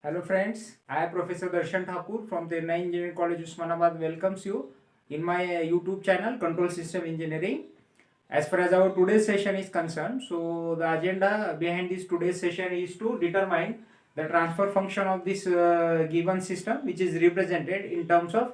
Hello friends, I am Professor Darshan Thakur from Terna Engineering College Usmanabad welcomes you in my YouTube channel Control System Engineering. As far as our today's session is concerned, so the agenda behind this today's session is to determine the transfer function of this given system, which is represented in terms of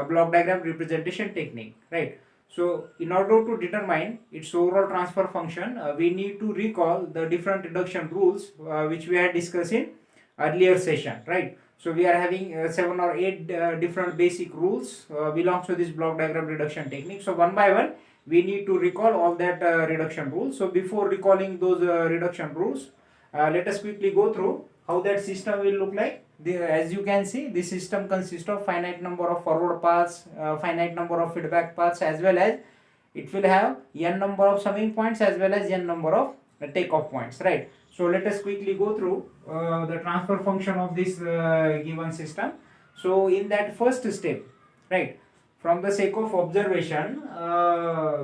block diagram representation technique, right? So in order to determine its overall transfer function, we need to recall the different reduction rules which we had discussed in earlier session, right? So we are having 7 or 8 different basic rules belongs to this block diagram reduction technique. So one by one we need to recall all that reduction rules. So before recalling those reduction rules, let us quickly go through how that system will look like. As you can see, this system consists of finite number of forward paths, finite number of feedback paths, as well as it will have n number of summing points as well as n number of takeoff points, right? So let us quickly go through the transfer function of this given system. So in that first step, right, from the sake of observation,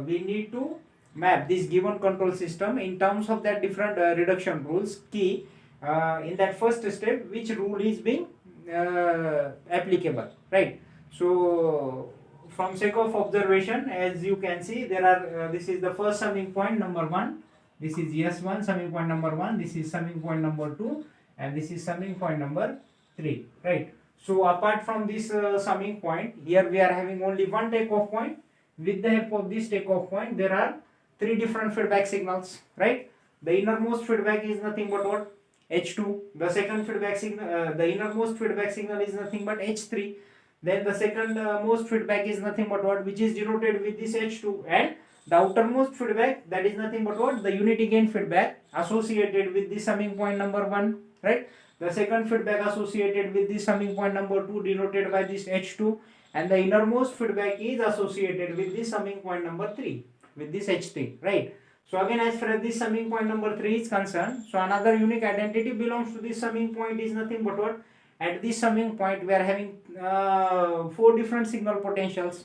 we need to map this given control system in terms of that different reduction rules. Key in that first step, which rule is being applicable, right? So from sake of observation, as you can see, there are this is the first summing point number 1. This is S1 summing point number 1, this is summing point number 2, and this is summing point number 3, right? So apart from this summing point, here we are having only one takeoff point. With the help of this takeoff point, there are 3 different feedback signals, right? The innermost feedback is nothing but what? H2. The second feedback signal, the innermost feedback signal is nothing but H3. Then the second most feedback is nothing but what? Which is denoted with this H2, and the outermost feedback, that is nothing but what? The unity gain feedback associated with the summing point number 1, right? The second feedback associated with the summing point number 2 denoted by this H2, and the innermost feedback is associated with the summing point number 3 with this H3, right? So again, as far as this summing point number 3 is concerned, so another unique identity belongs to this summing point is nothing but what? At this summing point we are having 4 different signal potentials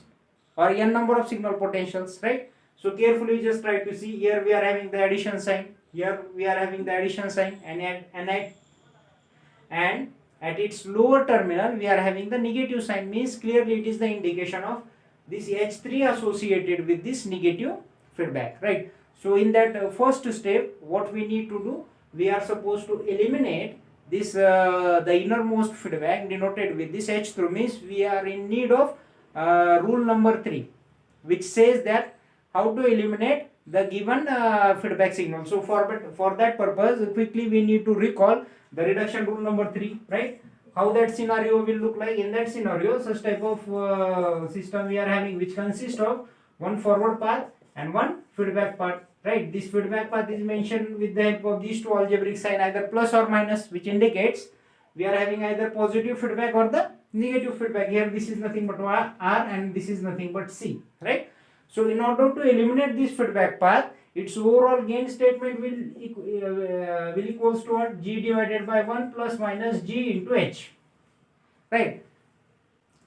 or n number of signal potentials, right? So carefully just try to see. Here we are having the addition sign, here we are having the addition sign, and at its lower terminal we are having the negative sign, means clearly it is the indication of this H3 associated with this negative feedback, right? So in that first step, what we need to do, we are supposed to eliminate this the innermost feedback denoted with this H3, means we are in need of rule number 3, which says that how to eliminate the given feedback signal. So for that purpose, quickly we need to recall the reduction rule number 3, right? How that scenario will look like. In that scenario, such type of system we are having, which consists of one forward path and one feedback path, right? This feedback path is mentioned with the help of these two algebraic sign, either plus or minus, which indicates we are having either positive feedback or the negative feedback. Here this is nothing but R and this is nothing but C, right? So in order to eliminate this feedback path, its overall gain statement will equals to what? G divided by 1 plus minus G into H, right?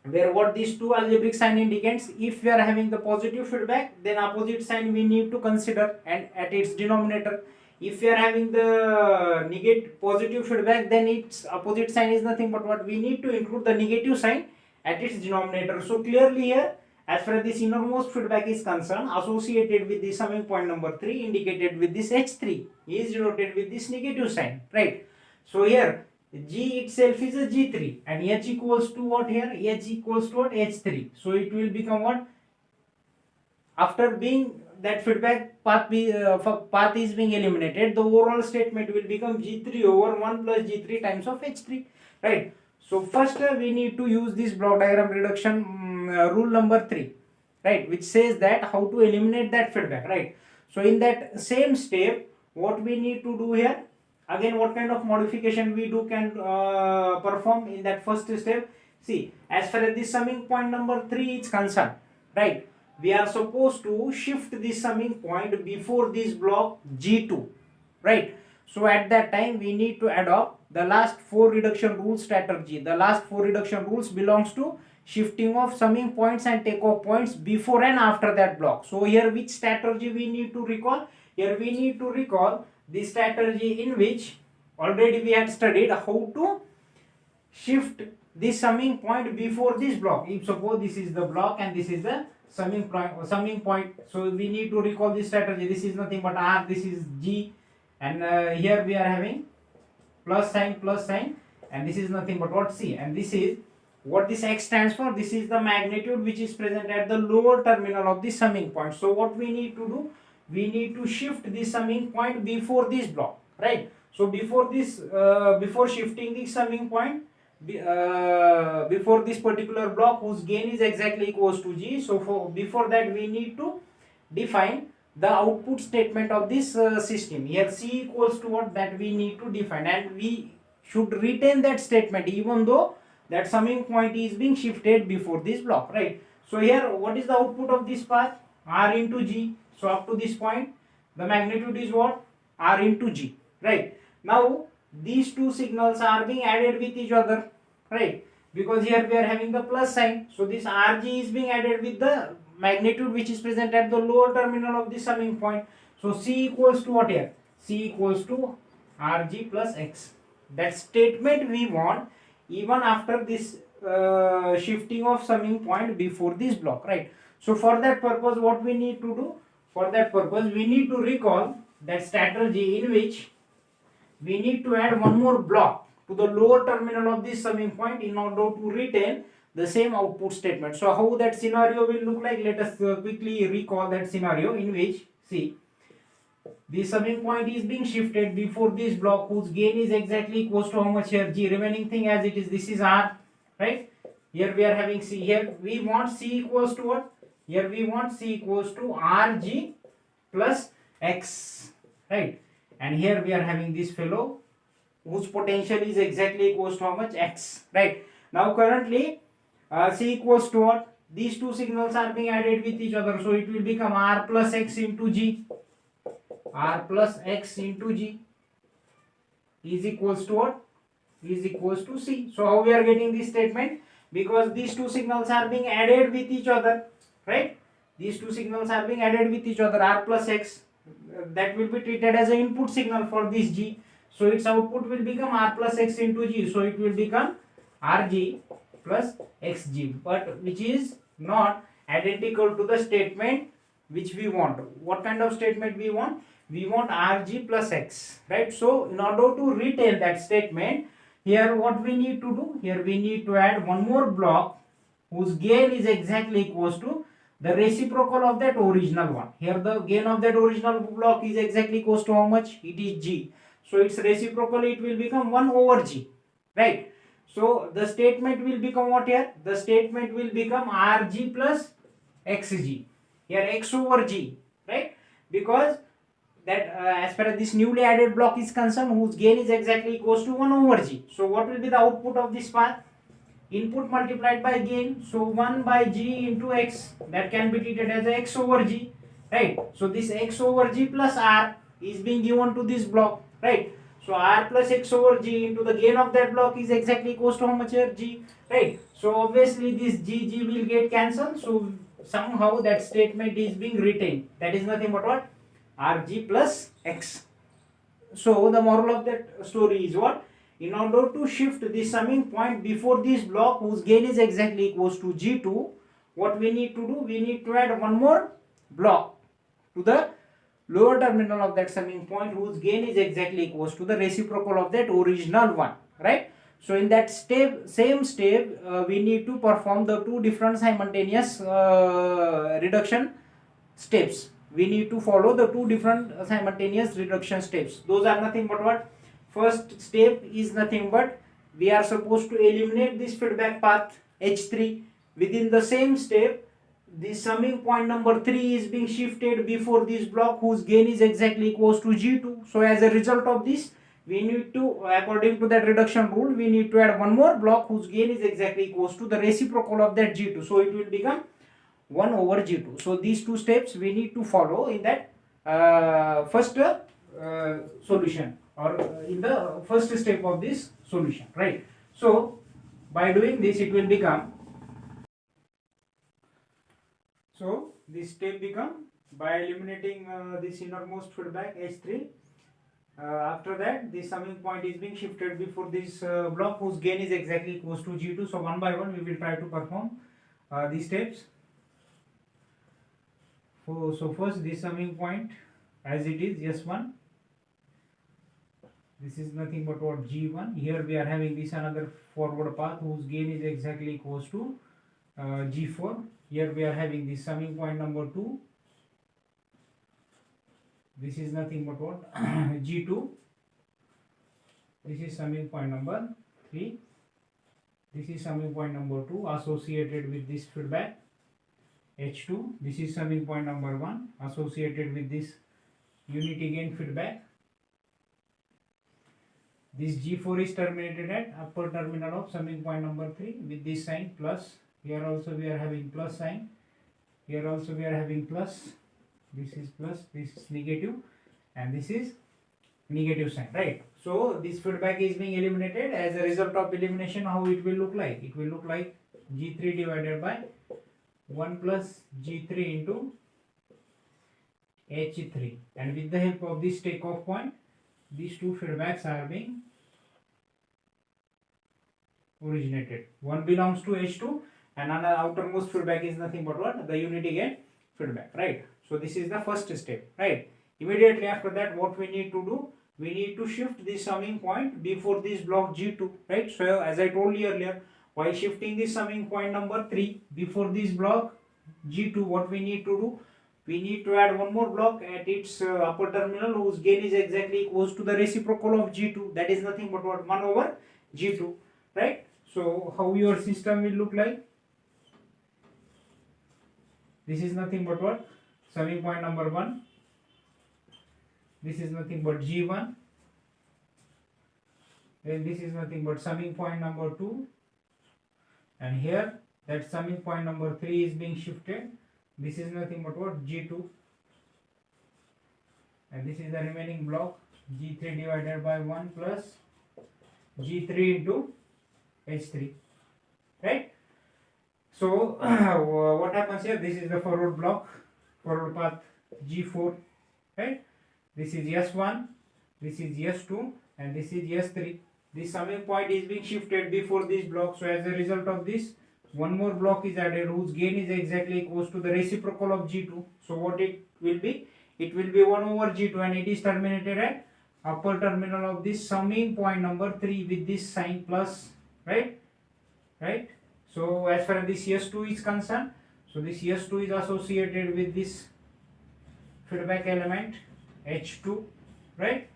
Where what these two algebraic sign indicates, if we are having the positive feedback, then opposite sign we need to consider and at its denominator. If we are having the negative positive feedback, then its opposite sign is nothing but what? We need to include the negative sign at its denominator. So clearly here, as far as this innermost feedback is concerned, associated with the summing point number 3 indicated with this H3 is denoted with this negative sign, right? So here G itself is a G3 and H equals to what here? H equals to what? H3. So it will become what? After being that feedback path is being eliminated, the overall statement will become G3 over 1 plus G3 times of H3, right? So first we need to use this block diagram reduction rule number 3, right, which says that how to eliminate that feedback, right? So in that same step, what we need to do here, again what kind of modification we do can perform in that first step. See, as far as this summing point number 3 is concerned, right, we are supposed to shift this summing point before this block G2, right? So at that time we need to adopt the last 4 reduction rules strategy. The last 4 reduction rules belongs to shifting of summing points and takeoff points before and after that block. So here which strategy we need to recall? Here we need to recall the strategy in which already we had studied how to shift this summing point before this block. If suppose this is the block and this is the summing point, so we need to recall this strategy. This is nothing but R, this is G, and here we are having plus sign, and this is nothing but what, C, and this is what this X stands for. This is the magnitude which is present at the lower terminal of the summing point. So what we need to do, we need to shift the summing point before this block, right? So before this, before shifting the summing point, before this particular block whose gain is exactly equals to G, so before that we need to define the output statement of this system. Here C equals to what, that we need to define, and we should retain that statement even though that summing point is being shifted before this block, right? So here what is the output of this path? R into G. So up to this point the magnitude is what? R into G, right? Now these two signals are being added with each other, right? Because here we are having the plus sign, so this RG is being added with the magnitude which is present at the lower terminal of the summing point. So C equals to what here? C equals to RG plus X. That statement we want even after this shifting of summing point before this block, right? So for that purpose what we need to do? For that purpose we need to recall that strategy in which we need to add one more block to the lower terminal of this summing point in order to retain the same output statement. So how that scenario will look like? Let us quickly recall that scenario in which, see, the summing point is being shifted before this block whose gain is exactly equals to how much here? G. Remaining thing as it is, this is R, right? Here we are having C. Here we want C equals to what? Here we want C equals to RG plus X, right? And here we are having this fellow whose potential is exactly equals to how much? X, right? Now currently C equals to what? These two signals are being added with each other, so it will become R plus X into G. R plus X into G is equals to what? Is equals to C. So how we are getting this statement? Because these two signals are being added with each other, right? These two signals are being added with each other, R plus X, that will be treated as an input signal for this G. So its output will become R plus X into G. So it will become RG plus XG, but which is not identical to the statement which we want. What kind of statement we want? We want RG plus X, right? So in order to retain that statement, here what we need to do? Here we need to add one more block whose gain is exactly equals to the reciprocal of that original one. Here the gain of that original block is exactly equals to how much? It is G. So its reciprocal, it will become 1 over G, right? So the statement will become what here? The statement will become RG plus XG. Here X over G, right? Because that as far as this newly added block is concerned, whose gain is exactly equals to 1 over G. So what will be the output of this path? Input multiplied by gain. So 1 by G into X, that can be treated as X over G, right? So this X over G plus R is being given to this block, right? So R plus X over G into the gain of that block is exactly equals to how much here? G, right? So obviously this G will get cancelled. So somehow that statement is being retained. That is nothing but what? RG plus X. So the moral of that story is what? In order to shift the summing point before this block whose gain is exactly equals to G2, what we need to do? We need to add one more block to the lower terminal of that summing point whose gain is exactly equals to the reciprocal of that original one, right? So in that same step, we need to perform the two different simultaneous reduction steps. We need to follow the two different simultaneous reduction steps. Those are nothing but what? First step is nothing but we are supposed to eliminate this feedback path H3. Within the same step, the summing point number 3 is being shifted before this block whose gain is exactly equals to G2. So as a result of this, we need to, according to that reduction rule, we need to add one more block whose gain is exactly equals to the reciprocal of that G2. So it will become 1 over G2. So these two steps we need to follow in that first solution, or in the first step of this solution, right? So by doing this, it will become, so this step become, by eliminating this innermost feedback H3, After that, the summing point is being shifted before this block whose gain is exactly equals to G2. So one by one we will try to perform these steps. So first this summing point as it is S1. This is nothing but what G1. Here we are having this another forward path whose gain is exactly equals to G4. Here we are having this summing point number 2. This is nothing but what G2. This is summing point number 3. This is summing point number 2 associated with this feedback H2. This is summing point number 1 associated with this unity gain feedback. This G4 is terminated at upper terminal of summing point number 3 with this sign plus. Here also we are having plus sign. Here also we are having plus. This is plus, this is negative, and this is negative sign, right? So this feedback is being eliminated. As a result of elimination, how it will look like? It will look like G3 divided by 1 plus G3 into H3, and with the help of this takeoff point, these two feedbacks are being originated. One belongs to H2 and another outermost feedback is nothing but what? The unity gain feedback, right? So this is the first step, right? Immediately after that, what we need to do? We need to shift the summing point before this block G2, right? So as I told you earlier, while shifting the summing point number 3 before this block G2, what we need to do? We need to add one more block at its upper terminal whose gain is exactly equals to the reciprocal of G2. That is nothing but what? 1 over G2, right? So how your system will look like? This is nothing but what? Summing point number 1. This is nothing but G1. Then this is nothing but summing point number 2. And here that summing point number 3 is being shifted. This is nothing but what? G2. And this is the remaining block G3 divided by 1 plus G3 into H3. Right? So what happens here? This is the forward block, forward path G4, right? This is S1, this is S2, and this is S3. This summing point is being shifted before this block. So as a result of this, one more block is added whose gain is exactly equals to the reciprocal of G2. So what it will be? It will be 1 over G2 and it is terminated at upper terminal of this summing point number 3 with this sign plus, right? Right? So as far as this S2 is concerned, so this S2 is associated with this feedback element H2, right?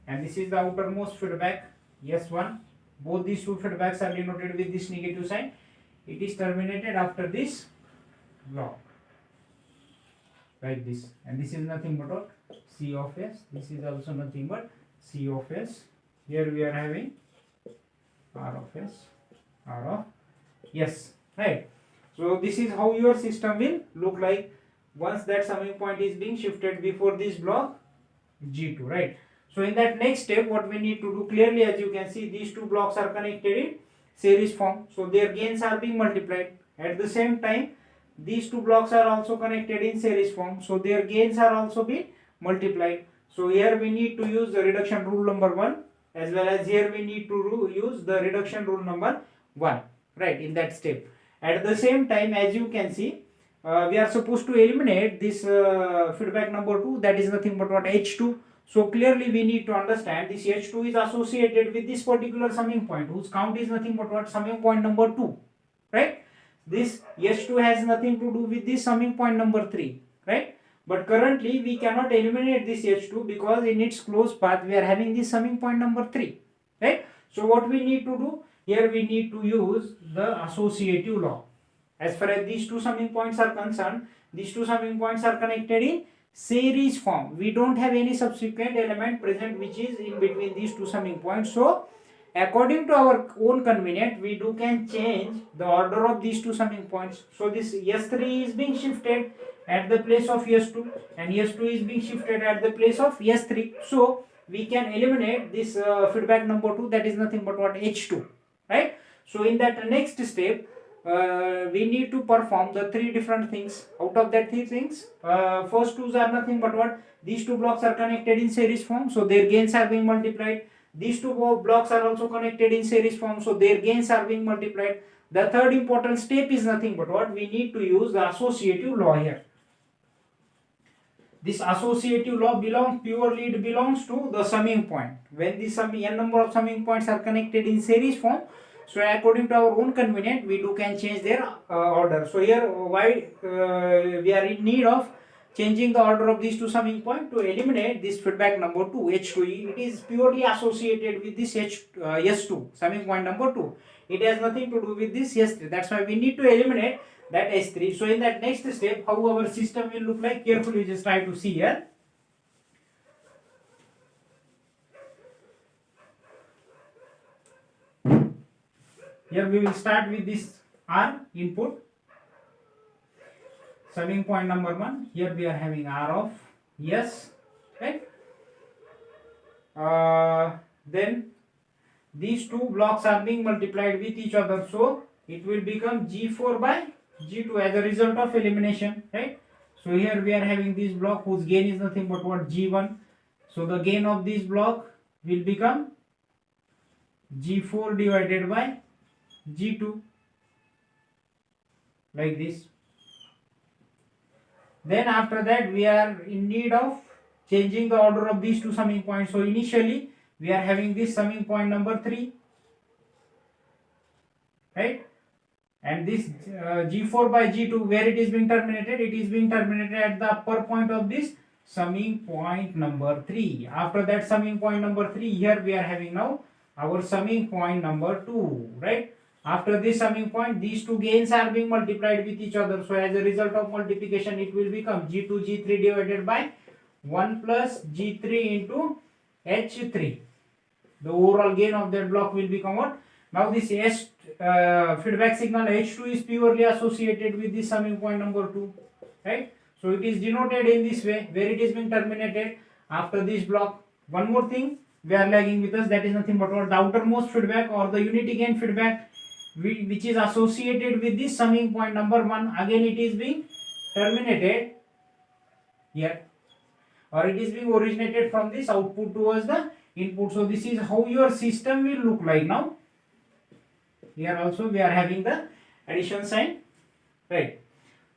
And this is the outermost feedback S1. Both these two feedbacks are denoted with this negative sign. It is terminated after this block, like this. And this is nothing but what? C of S. This is also nothing but C of S. Here we are having R of S, R of S, right? So this is how your system will look like once that summing point is being shifted before this block G2, right? So in that next step, what we need to do, clearly as you can see, these two blocks are connected in series form, so their gains are being multiplied. At the same time, these two blocks are also connected in series form, so their gains are also being multiplied. So here we need to use the reduction rule number 1, as well as here we need to use the reduction rule number 1, right, in that step. At the same time, as you can see, we are supposed to eliminate this feedback number 2, that is nothing but what? H2. So clearly we need to understand this H2 is associated with this particular summing point whose count is nothing but what? Summing point number 2, right? This H2 has nothing to do with this summing point number 3, right? But currently we cannot eliminate this H2 because in its closed path we are having this summing point number 3, right? So what we need to do? Here we need to use the associative law. As far as these two summing points are concerned, these two summing points are connected in series form. We don't have any subsequent element present which is in between these two summing points. So according to our own convenience, we can change the order of these two summing points. So this S3 is being shifted at the place of S2 and S2 is being shifted at the place of S3. So we can eliminate this feedback number 2, that is nothing but what? H2, right? So in that next step, we need to perform the three different things. Out of that three things, first two are nothing but what? These two blocks are connected in series form, so their gains are being multiplied. These two blocks are also connected in series form, so their gains are being multiplied. The third important step is nothing but what? We need to use the associative law here. This associative law purely belongs to the summing point. When the n number of summing points are connected in series form, so according to our own convenience, we can change their order. So here, why we are in need of changing the order of these two summing points to eliminate this feedback number 2, H2. It is purely associated with this S2, summing point number 2. It has nothing to do with this S3. That's why we need to eliminate that S3. So in that next step, how our system will look like, carefully just try to see here. Here we will start with this R input, summing point number 1. Here we are having R of S, right? Then these two blocks are being multiplied with each other, so it will become G4 by G2 as a result of elimination, right? So here we are having this block whose gain is nothing but what? G1. So the gain of this block will become G4 divided by G2, like this. Then after that we are in need of changing the order of these two summing points. So initially we are having this summing point number 3, right? And this G4 by G2, where it is being terminated? It is being terminated at the upper point of this summing point number 3. After that summing point number 3, here we are having now our summing point number 2, right? After this summing point, these two gains are being multiplied with each other. So as a result of multiplication, it will become G2 G3 divided by 1 plus G3 into H3. The overall gain of that block will become what? Now this feedback signal H2 is purely associated with the summing point number 2, right? So it is denoted in this way, where it is being terminated after this block. One more thing we are lagging with us, that is nothing but what? The outermost feedback or the unity gain feedback, which is associated with this summing point number 1. Again it is being terminated here, or it is being originated from this output towards the input. So this is how your system will look like now. Here also we are having the addition sign, right?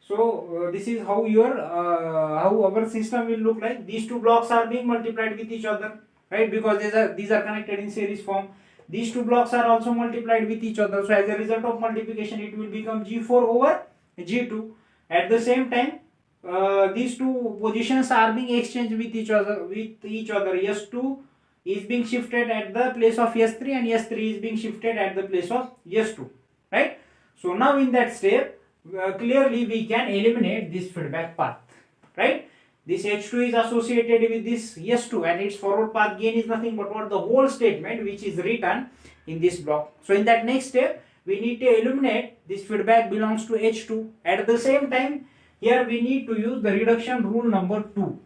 So this is how your how our system will look like. These two blocks are being multiplied with each other, right? Because these are connected in series form. These two blocks are also multiplied with each other. So as a result of multiplication, it will become G4 over G2. At the same time, these two positions are being exchanged with each other. S2 is being shifted at the place of S3, and S3 is being shifted at the place of S2, right? So now in that step, clearly we can eliminate this feedback path, right? This H2 is associated with this S2, and its forward path gain is nothing but what? The whole statement which is written in this block. So in that next step, we need to eliminate this feedback belongs to H2. At the same time, here we need to use the reduction rule number 2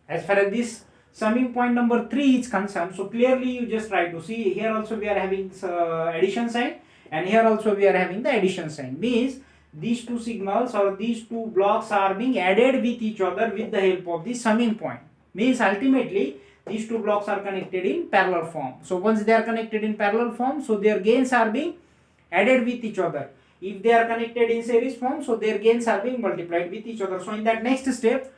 as far as this summing point number 3 is concerned. So clearly you just try to see, here also we are having addition sign, and here also we are having the addition sign. Means these two signals or these two blocks are being added with each other with the help of the summing point. Means ultimately these two blocks are connected in parallel form. So once they are connected in parallel form, so their gains are being added with each other. If they are connected in series form, so their gains are being multiplied with each other. So in that next step,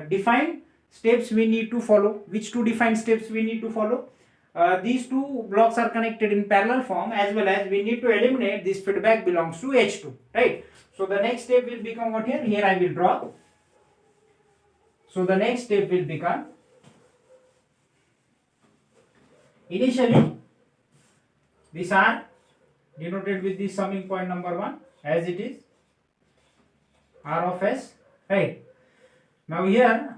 defined steps we need to follow. Which two defined steps we need to follow? These two blocks are connected in parallel form, as well as we need to eliminate this feedback belongs to H2, right? So the next step will become what here? Here I will draw. So the next step will become, initially these are denoted with the summing point number 1 as it is R of S, right? Now here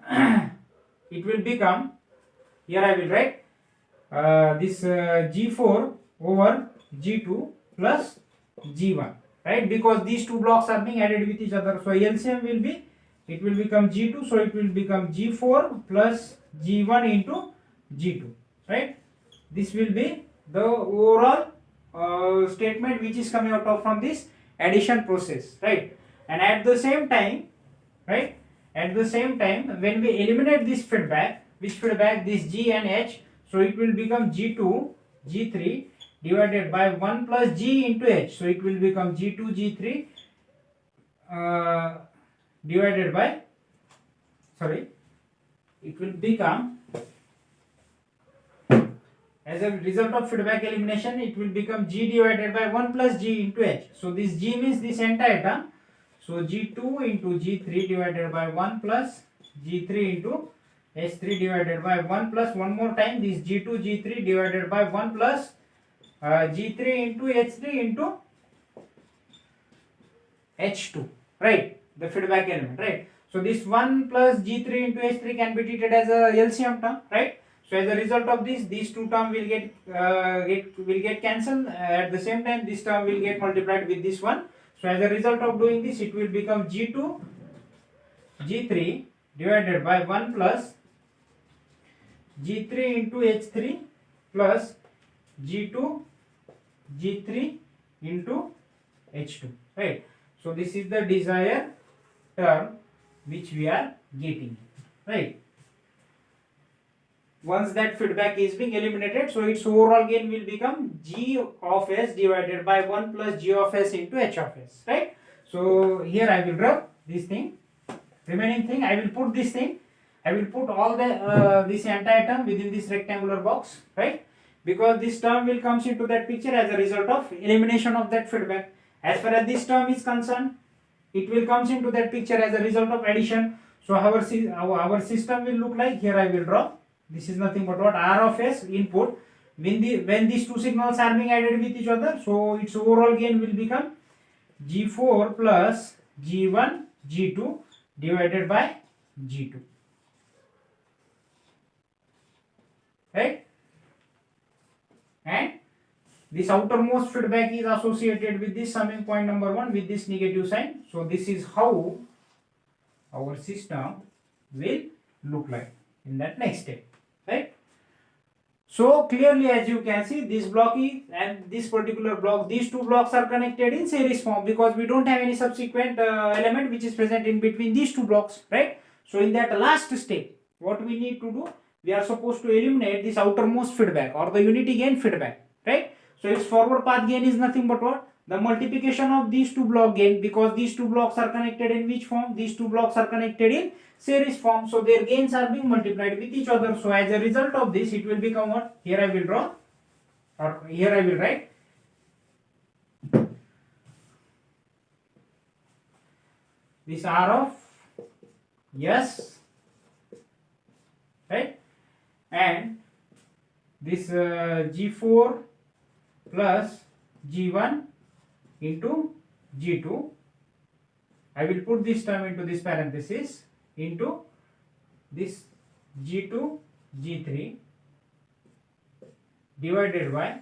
it will become, here I will write this G4 over G2 plus G1, right? Because these two blocks are being added with each other. So LCM will be, it will become G2, so it will become G4 plus G1 into G2, right? This will be the overall statement which is coming out of from this addition process, right? And at the same time, right, at the same time, when we eliminate this feedback, which feedback, this G and H, so it will become G2 G3 divided by 1 plus G into H, so it will become G2 G3 divided by, sorry, it will become, as a result of feedback elimination, it will become G divided by 1 plus G into H. So this G means this entire term. So G2 into G3 divided by 1 plus G3 into H3 divided by 1 plus, one more time, this G2 G3 divided by 1 plus G3 into H3 into H2, right? The feedback element, right? So this 1 plus G3 into H3 can be treated as a LCM term, right? So as a result of this, these two terms will get cancelled. At the same time, this term will get multiplied with this one. So as a result of doing this, it will become G2 G3 divided by 1 plus G3 into H3 plus G2 G3 into H2, right? So this is the desired term which we are getting, right? Once that feedback is being eliminated, so its overall gain will become G of S divided by 1 plus G of S into H of S, right? So here I will drop this thing, remaining thing, I will put this thing, I will put all the this entire term within this rectangular box, right? Because this term will comes into that picture as a result of elimination of that feedback. As far as this term is concerned, it will comes into that picture as a result of addition. So our system will look like, here I will draw. This is nothing but what, R of S input. When these two signals are being added with each other, so its overall gain will become G4 plus G1 G2 divided by G2, right? And this outermost feedback is associated with this summing point number 1 with this negative sign. So this is how our system will look like in that next step, right? So clearly, as you can see, this block is and this particular block, these two blocks are connected in series form because we don't have any subsequent element which is present in between these two blocks, right? So in that last step, what we need to do, we are supposed to eliminate this outermost feedback or the unity gain feedback, right? So its forward path gain is nothing but what? The multiplication of these two block gain, because these two blocks are connected in which form? These two blocks are connected in series form. So their gains are being multiplied with each other. So as a result of this, it will become what? Here I will draw, or here I will write. This R of S, right? And this G4 plus G1 into G2, I will put this term into this parenthesis, into this G2 G3 divided by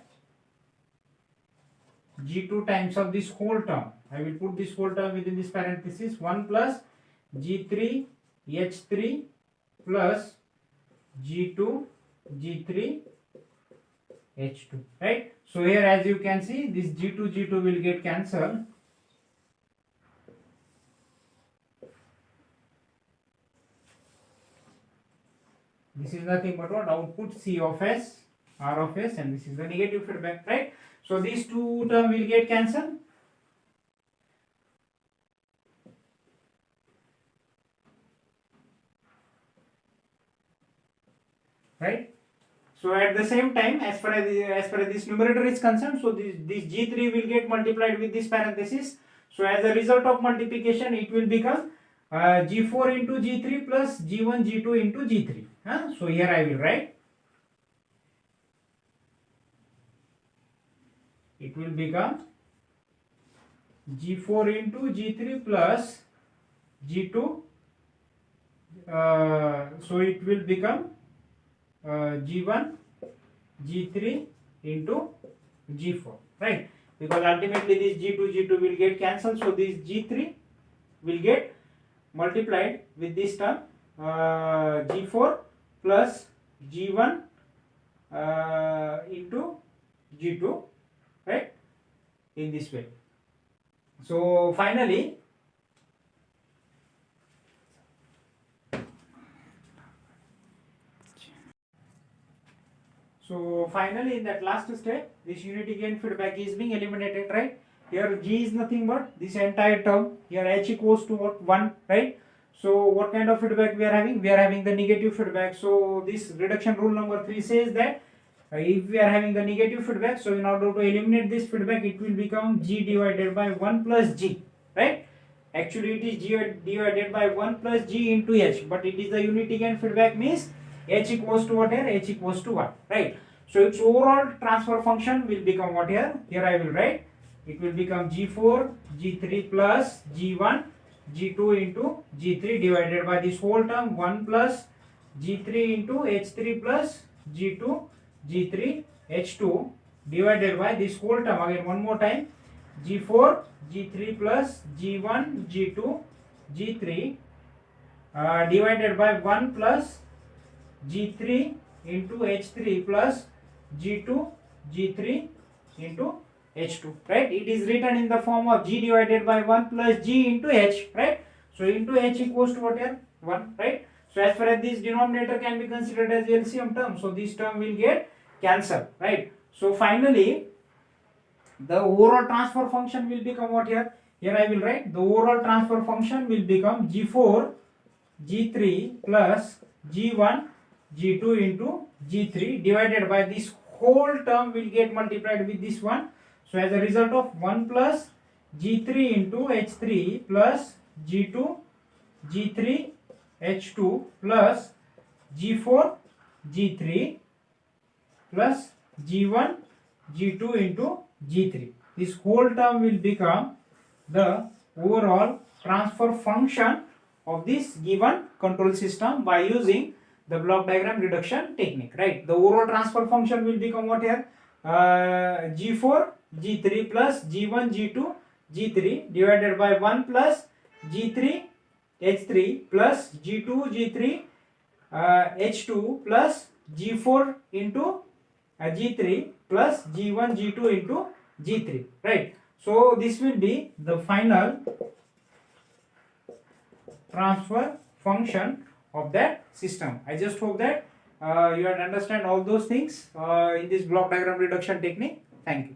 G2 times of this whole term. I will put this whole term within this parenthesis, 1 plus G3 H3 plus G2 G3 H2, right? So here, as you can see, this G2 G2 will get cancelled. This is nothing but what? Output C of S, R of S, and this is the negative feedback, right? So these two terms will get cancelled. Right? So at the same time, as far as this numerator is concerned, so this G3 will get multiplied with this parenthesis. So as a result of multiplication, it will become G4 into G3 plus G1 G2 into G3. So here I will write. It will become G4 into G3 plus G2. So it will become G1 G3 into G4, right? Because ultimately this G2 G2 will get cancelled, so this G3 will get multiplied with this term G4 plus G1 into G2, right, in this way. So finally in that last step, this unity gain feedback is being eliminated, right? Here G is nothing but this entire term. Here H equals to what? 1, right? So what kind of feedback we are having? We are having the negative feedback. So this reduction rule number 3 says that if we are having the negative feedback, so in order to eliminate this feedback, it will become G divided by 1 plus G, right? Actually it is G divided by 1 plus G into H, but it is the unity gain feedback, means H equals to what here? H equals to 1, right? So its overall transfer function will become what here? Here I will write, it will become G4, G3 plus G1, G2 into G3 divided by this whole term 1 plus G3 into H3 plus G2, G3, H2 divided by this whole term, again one more time, G4, G3 plus G1, G2, G3 divided by 1 plus G3 into H3 plus G2, G3 into H2, right? It is written in the form of G divided by 1 plus G into H, right? So into H equals to what here? 1, right? So as far as this denominator can be considered as LCM term, so this term will get cancelled, right? So finally the overall transfer function will become what here? Here I will write, the overall transfer function will become G4, G3 plus G1, G2 into G3 divided by this whole term will get multiplied with this one. So as a result of 1 plus G3 into H3 plus G2, G3, H2 plus G4, G3 plus G1, G2 into G3. This whole term will become the overall transfer function of this given control system by using the block diagram reduction technique, right? The overall transfer function will become what here? G4, G3 plus G1, G2, G3 divided by 1 plus G3, H3 plus G2, G3, H2 plus G4 into G3 plus G1, G2 into G3, right? So this will be the final transfer function of that system. I just hope that you understand all those things in this block diagram reduction technique. Thank you.